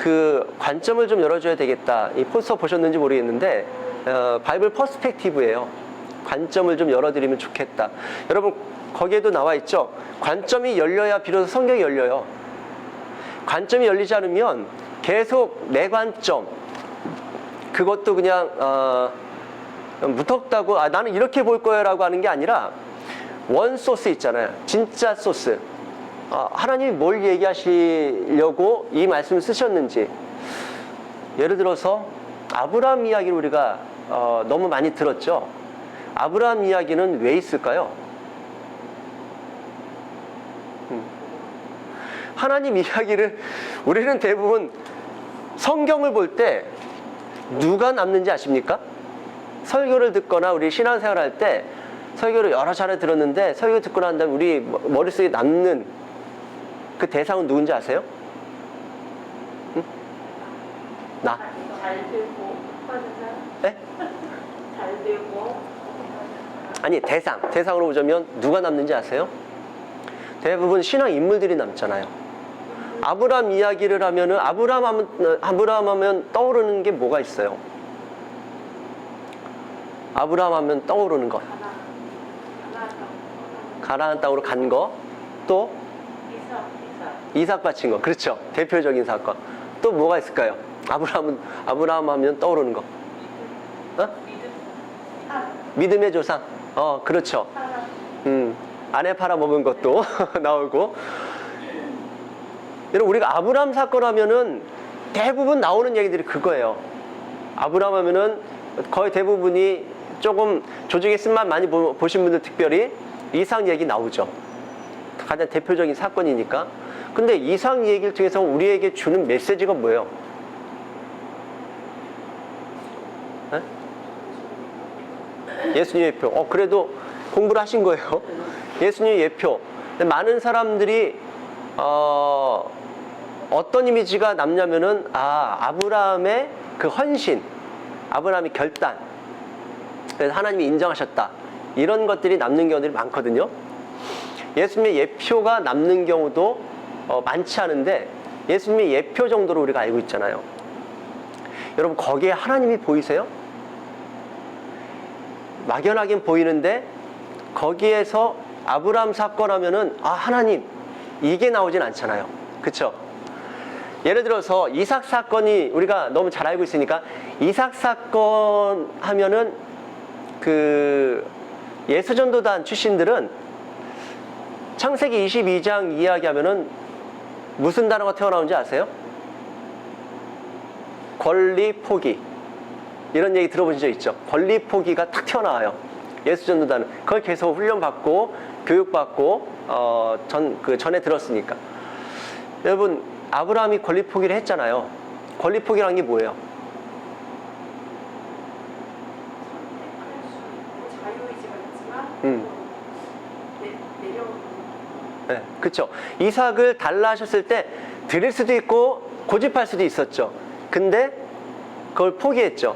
그 관점을 좀 열어줘야 되겠다. 이 포스터 보셨는지 모르겠는데 바이블 퍼스펙티브예요. 관점을 좀 열어드리면 좋겠다. 여러분 거기에도 나와 있죠. 관점이 열려야 비로소 성경이 열려요. 관점이 열리지 않으면 계속 내 관점, 그것도 그냥 무턱다고 나는 이렇게 볼 거야 라고 하는 게 아니라 원 소스 있잖아요. 진짜 소스. 하나님이 뭘 얘기하시려고 이 말씀을 쓰셨는지. 예를 들어서 아브라함 이야기를 우리가 너무 많이 들었죠. 아브라함 이야기는 왜 있을까요? 하나님 이야기를 우리는 대부분 성경을 볼 때 누가 남는지 아십니까? 설교를 듣거나 우리 신앙생활 할 때 설교를 여러 차례 들었는데 설교 듣고 난 다음에 우리 머릿속에 남는 그 대상은 누군지 아세요? 응? 나. 잘 되고 빠지나요? 네? 잘 되고 아니 대상으로 보자면 누가 남는지 아세요? 대부분 신앙 인물들이 남잖아요. 아브라함 이야기를 하면은 아브라함 하면 떠오르는 게 뭐가 있어요? 아브라함 하면 떠오르는 것. 가나안 땅으로 간 거. 또 이삭 바친 거. 그렇죠. 대표적인 사건. 또 뭐가 있을까요? 아브라함 하면 떠오르는 거. 믿음의 조상. 그렇죠. 아내 팔아먹은 것도 나오고. 여러분 우리가 아브라함 사건 하면은 대부분 나오는 얘기들이 그거예요. 아브라함 하면은 거의 대부분이 조금 조직의 쓴맛 많이 보신 분들 특별히 이삭 얘기 나오죠. 가장 대표적인 사건이니까. 근데 이삭 얘기를 통해서 우리에게 주는 메시지가 뭐예요? 네? 예수님의 예표. 그래도 공부를 하신 거예요. 예수님의 예표. 많은 사람들이 어떤 이미지가 남냐면은 아브라함의 그 헌신, 아브라함의 결단, 그래서 하나님이 인정하셨다, 이런 것들이 남는 경우들이 많거든요. 예수님의 예표가 남는 경우도 많지 않은데 예수님의 예표 정도로 우리가 알고 있잖아요. 여러분 거기에 하나님이 보이세요? 막연하긴 보이는데 거기에서 아브라함 사건 하면은 하나님, 이게 나오진 않잖아요. 그쵸? 예를 들어서 이삭 사건이 우리가 너무 잘 알고 있으니까 이삭 사건 하면은 그 예수전도단 출신들은 창세기 22장 이야기하면은 무슨 단어가 튀어나오는지 아세요? 권리 포기. 이런 얘기 들어보신 적 있죠? 권리 포기가 탁 튀어나와요. 예수전도단은 그걸 계속 훈련받고 교육받고 전에 들었으니까. 여러분 아브라함이 권리 포기를 했잖아요. 권리 포기라는 게 뭐예요? 자유의지가 있지만 내려오는. 네, 그렇죠. 이삭을 달라 하셨을 때 드릴 수도 있고 고집할 수도 있었죠. 근데 그걸 포기했죠.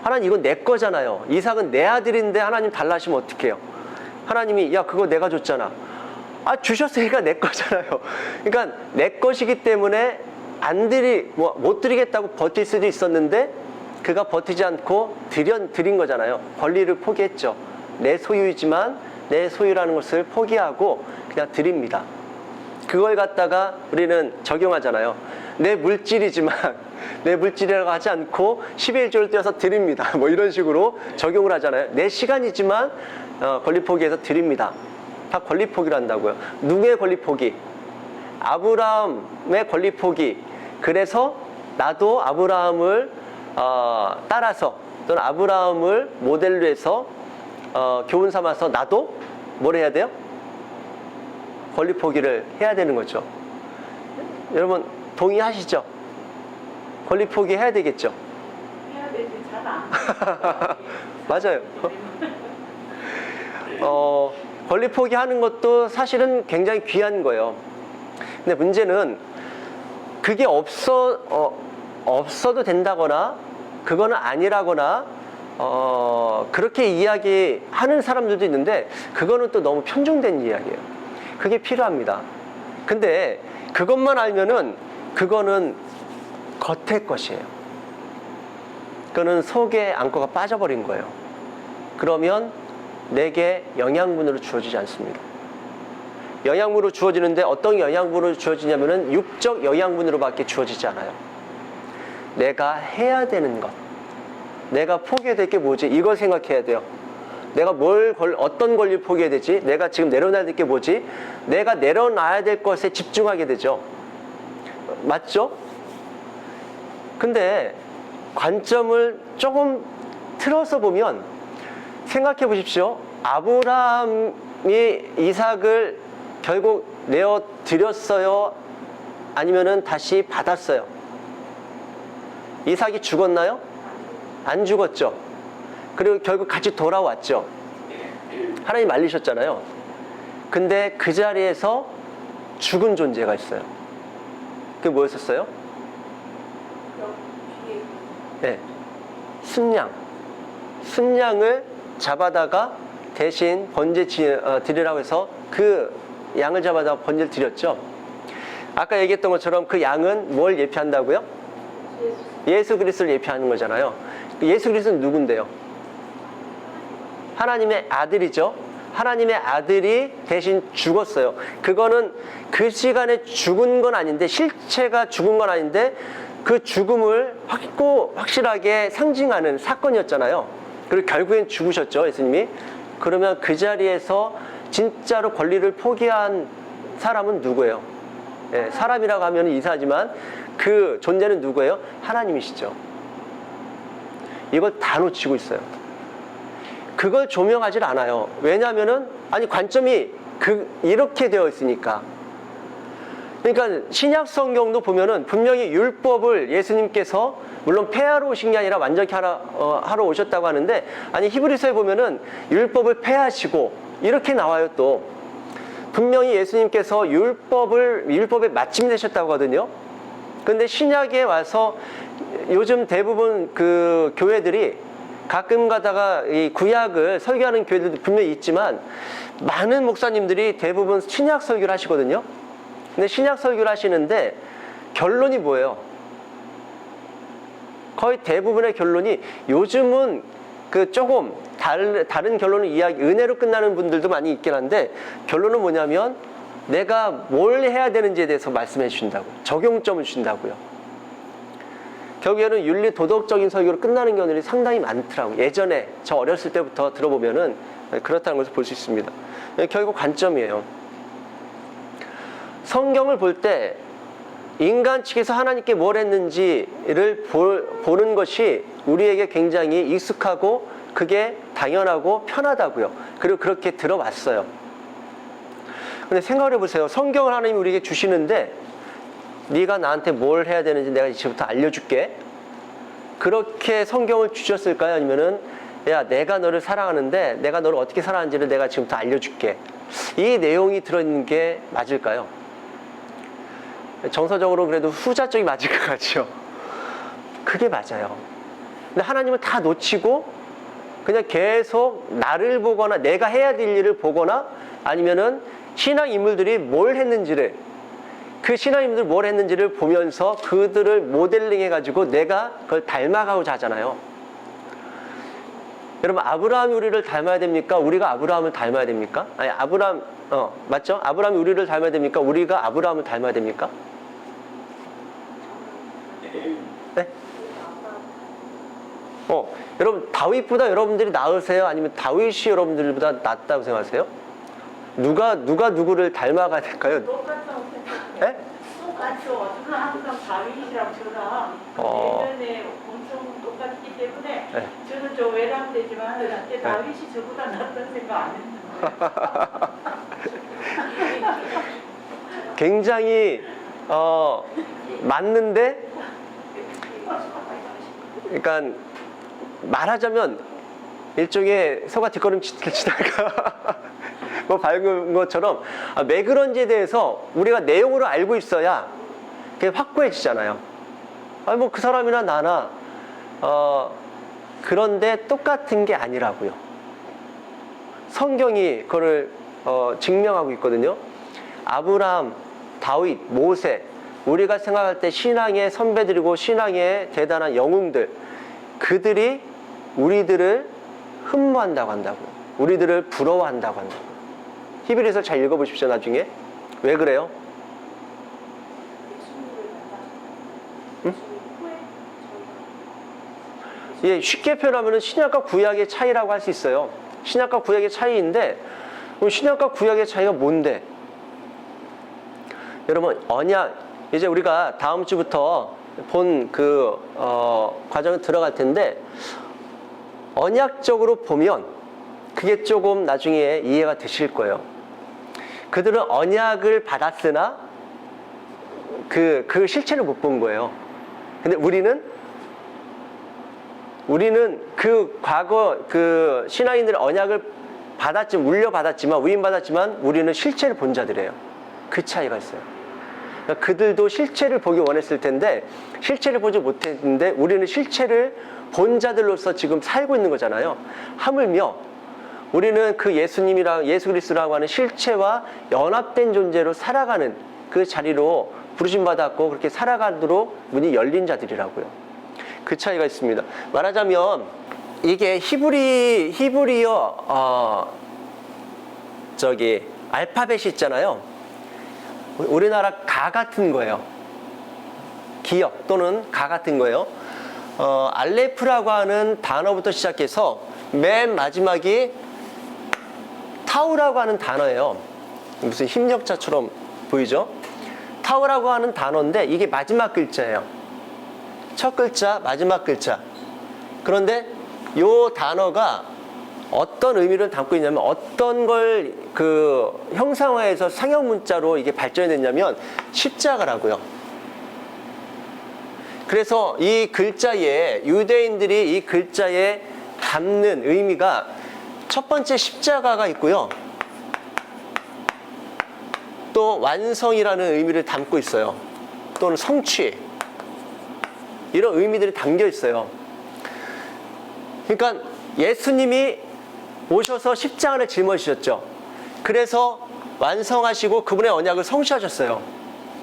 하나님 이건 내 거잖아요. 이삭은 내 아들인데 하나님 달라 하시면 어떡해요? 하나님이 그거 내가 줬잖아. 주셨으니까 내 거잖아요. 그러니까 내 것이기 때문에 못 드리겠다고 버틸 수도 있었는데 그가 버티지 않고 드린 거잖아요. 권리를 포기했죠. 내 소유이지만 내 소유라는 것을 포기하고 그냥 드립니다. 그걸 갖다가 우리는 적용하잖아요. 내 물질이지만 내 물질이라고 하지 않고 11조를 떼어서 드립니다. 뭐 이런 식으로 적용을 하잖아요. 내 시간이지만 권리 포기해서 드립니다. 다 권리 포기를 한다고요. 누구의 권리 포기? 아브라함의 권리 포기. 그래서 나도 아브라함을 따라서 또는 아브라함을 모델로 해서 교훈 삼아서 나도 뭘 해야 돼요? 권리 포기를 해야 되는 거죠. 여러분 동의하시죠? 권리 포기 해야 되겠죠? 해야 되지 잖아. 맞아요. 권리 포기하는 것도 사실은 굉장히 귀한 거예요. 근데 문제는 그게 없어도 된다거나 그거는 아니라거나 그렇게 이야기하는 사람들도 있는데 그거는 또 너무 편중된 이야기예요. 그게 필요합니다. 근데 그것만 알면은 그거는 겉의 것이에요. 그거는 속에 안고가 빠져버린 거예요. 그러면 내게 영양분으로 주어지지 않습니다. 영양분으로 주어지는데 어떤 영양분으로 주어지냐면은 육적 영양분으로밖에 주어지지 않아요. 내가 해야 되는 것, 내가 포기해야 될 게 뭐지? 이걸 생각해야 돼요. 내가 어떤 권리를 포기해야 되지? 내가 지금 내려놔야 될 게 뭐지? 내가 내려놔야 될 것에 집중하게 되죠. 맞죠? 근데 관점을 조금 틀어서 보면 생각해 보십시오. 아브라함이 이삭을 결국 내어 드렸어요? 아니면은 다시 받았어요? 이삭이 죽었나요? 안 죽었죠. 그리고 결국 같이 돌아왔죠. 하나님 말리셨잖아요. 근데 그 자리에서 죽은 존재가 있어요. 그게 뭐였었어요? 네. 순양을 잡아다가 대신 번제 드리라고 해서 그 양을 잡아다가 번제를 드렸죠. 아까 얘기했던 것처럼 그 양은 뭘 예표한다고요? 예수 그리스도를 예표하는 거잖아요. 예수 그리스도는 누군데요? 하나님의 아들이죠. 하나님의 아들이 대신 죽었어요. 그거는 그 시간에 죽은 건 아닌데, 실체가 죽은 건 아닌데 그 죽음을 확실하게 상징하는 사건이었잖아요. 그리고 결국엔 죽으셨죠, 예수님이. 그러면 그 자리에서 진짜로 권리를 포기한 사람은 누구예요? 예, 사람이라고 하면 이사지만 그 존재는 누구예요? 하나님이시죠. 이걸 다 놓치고 있어요. 그걸 조명하질 않아요. 왜냐하면은 관점이 이렇게 되어 있으니까. 그러니까 신약 성경도 보면은 분명히 율법을 예수님께서 물론 폐하러 오신 게 아니라 완전히 하러 오셨다고 하는데, 히브리서에 보면은 율법을 폐하시고 이렇게 나와요. 또 분명히 예수님께서 율법의 마침이 되셨다고 하거든요. 근데 신약에 와서 요즘 대부분 그 교회들이 가끔 가다가 이 구약을 설교하는 교회들도 분명히 있지만, 많은 목사님들이 대부분 신약 설교를 하시거든요. 근데 신약 설교를 하시는데 결론이 뭐예요? 거의 대부분의 결론이, 요즘은 그 조금 다른 결론을 은혜로 끝나는 분들도 많이 있긴 한데, 결론은 뭐냐면 내가 뭘 해야 되는지에 대해서 말씀해 주신다고요. 적용점을 주신다고요. 결국에는 윤리 도덕적인 설교로 끝나는 경우들이 상당히 많더라고요. 예전에 저 어렸을 때부터 들어보면은 그렇다는 것을 볼 수 있습니다. 결국 관점이에요. 성경을 볼 때 인간 측에서 하나님께 뭘 했는지를 보는 것이 우리에게 굉장히 익숙하고 그게 당연하고 편하다고요. 그리고 그렇게 들어왔어요. 근데 생각을 해보세요. 성경을 하나님이 우리에게 주시는데, 네가 나한테 뭘 해야 되는지 내가 이제부터 알려줄게. 그렇게 성경을 주셨을까요? 아니면은, 야, 내가 너를 사랑하는데 내가 너를 어떻게 사랑하는지를 내가 지금부터 알려줄게. 이 내용이 들어있는 게 맞을까요? 정서적으로 그래도 후자 쪽이 맞을 것 같죠. 그게 맞아요. 근데 하나님은 다 놓치고 그냥 계속 나를 보거나 내가 해야 될 일을 보거나, 아니면은 신앙 인물들이 뭘 했는지를, 그 신앙 인물들이 뭘 했는지를 보면서 그들을 모델링 해가지고 내가 그걸 닮아가고자 하잖아요. 여러분, 아브라함이 우리를 닮아야 됩니까? 우리가 아브라함을 닮아야 됩니까? 맞죠? 아브라함이 우리를 닮아야 됩니까? 우리가 아브라함을 닮아야 됩니까? 네? 여러분, 다윗보다 여러분들이 나으세요? 아니면 다윗이 여러분들보다 낫다고 생각하세요? 누가 누구를 닮아가야 될까요? 똑같다고 생각해요. 네? 똑같죠. 저는 항상 다윗이랑 저랑 예전에 엄청 똑같기 때문에 네. 저는 좀 외람되지만 그때 다윗이 저보다 낫다는 생각 안 했는데. 굉장히 맞는데, 그러니까 말하자면 일종의 소가 뒷걸음치다가 뭐 밝은 것처럼, 왜 그런지에 대해서 우리가 내용으로 알고 있어야 그게 확고해지잖아요. 뭐 그 사람이나 나나 그런데 똑같은 게 아니라고요. 성경이 그거를 증명하고 있거든요. 아브라함, 다윗, 모세, 우리가 생각할 때 신앙의 선배들이고 신앙의 대단한 영웅들, 그들이 우리들을 흠모한다고 한다고, 우리들을 부러워한다고 한다고. 히브리서 잘 읽어보십시오. 나중에. 왜 그래요? 예, 쉽게 표현하면 신약과 구약의 차이라고 할 수 있어요. 신약과 구약의 차이인데, 그럼 신약과 구약의 차이가 뭔데? 여러분, 언약, 이제 우리가 다음 주부터 본 과정에 들어갈 텐데, 언약적으로 보면 그게 조금 나중에 이해가 되실 거예요. 그들은 언약을 받았으나 그 실체를 못 본 거예요. 근데 우리는 그 과거 그 신앙인들의 언약을 물려받았지만, 위임받았지만 우리는 실체를 본 자들이에요. 그 차이가 있어요. 그러니까 그들도 실체를 보기 원했을 텐데 실체를 보지 못했는데 우리는 실체를 본 자들로서 지금 살고 있는 거잖아요. 하물며 우리는 그 예수 그리스도라고 하는 실체와 연합된 존재로 살아가는 그 자리로 부르심받았고 그렇게 살아가도록 문이 열린 자들이라고요. 그 차이가 있습니다. 말하자면 이게 히브리어 알파벳이 있잖아요. 우리나라 가 같은 거예요. 기역 또는 가 같은 거예요. 알레프라고 하는 단어부터 시작해서 맨 마지막이 타우라고 하는 단어예요. 무슨 힘력자처럼 보이죠? 타우라고 하는 단어인데 이게 마지막 글자예요. 첫 글자, 마지막 글자. 그런데 이 단어가 어떤 의미를 담고 있냐면 어떤 걸 형상화해서 상형 문자로 이게 발전이 됐냐면 십자가라고요. 그래서 이 글자에 유대인들이 이 글자에 담는 의미가 첫 번째 십자가가 있고요. 또 완성이라는 의미를 담고 있어요. 또는 성취. 이런 의미들이 담겨 있어요. 그러니까 예수님이 오셔서 십자가를 짊어지셨죠. 그래서 완성하시고 그분의 언약을 성취하셨어요.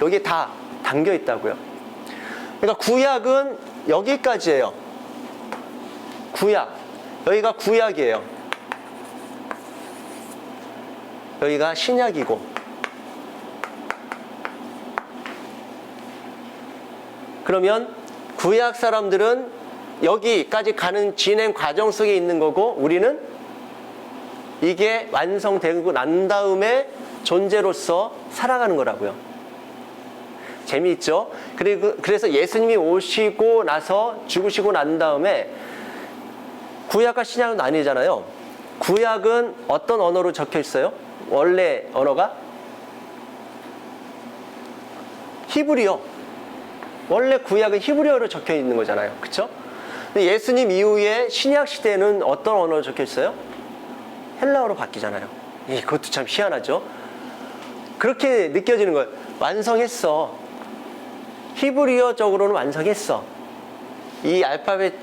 여기 다 담겨 있다고요. 그러니까 구약은 여기까지예요. 구약. 여기가 구약이에요. 여기가 신약이고. 그러면 구약 사람들은 여기까지 가는 진행 과정 속에 있는 거고 우리는 이게 완성되고 난 다음에 존재로서 살아가는 거라고요. 재미있죠? 그래서 예수님이 오시고 나서 죽으시고 난 다음에 구약과 신약은 나뉘잖아요. 구약은 어떤 언어로 적혀 있어요? 원래 언어가? 히브리어. 원래 구약은 히브리어로 적혀 있는 거잖아요. 그쵸? 근데 예수님 이후에 신약 시대에는 어떤 언어로 적혀 있어요? 헬라어로 바뀌잖아요. 그것도 참 희한하죠? 그렇게 느껴지는 거예요. 완성했어. 히브리어적으로는 완성했어. 이 알파벳,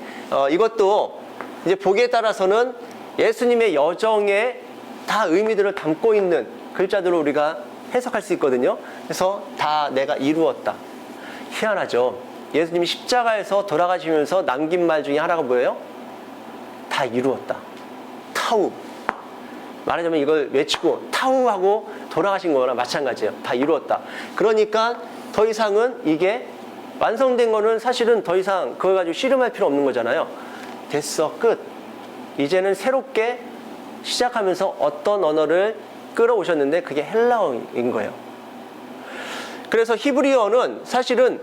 이것도 이제 보기에 따라서는 예수님의 여정에 다 의미들을 담고 있는 글자들로 우리가 해석할 수 있거든요. 그래서 다 내가 이루었다. 희한하죠? 예수님이 십자가에서 돌아가시면서 남긴 말 중에 하나가 뭐예요? 다 이루었다. 타우. 말하자면 이걸 외치고 타우하고 돌아가신 거나 마찬가지예요. 다 이루었다. 그러니까 더 이상은 이게 완성된 거는 사실은 더 이상 그걸 가지고 씨름할 필요 없는 거잖아요. 됐어. 끝. 이제는 새롭게 시작하면서 어떤 언어를 끌어오셨는데 그게 헬라어인 거예요. 그래서 히브리어는 사실은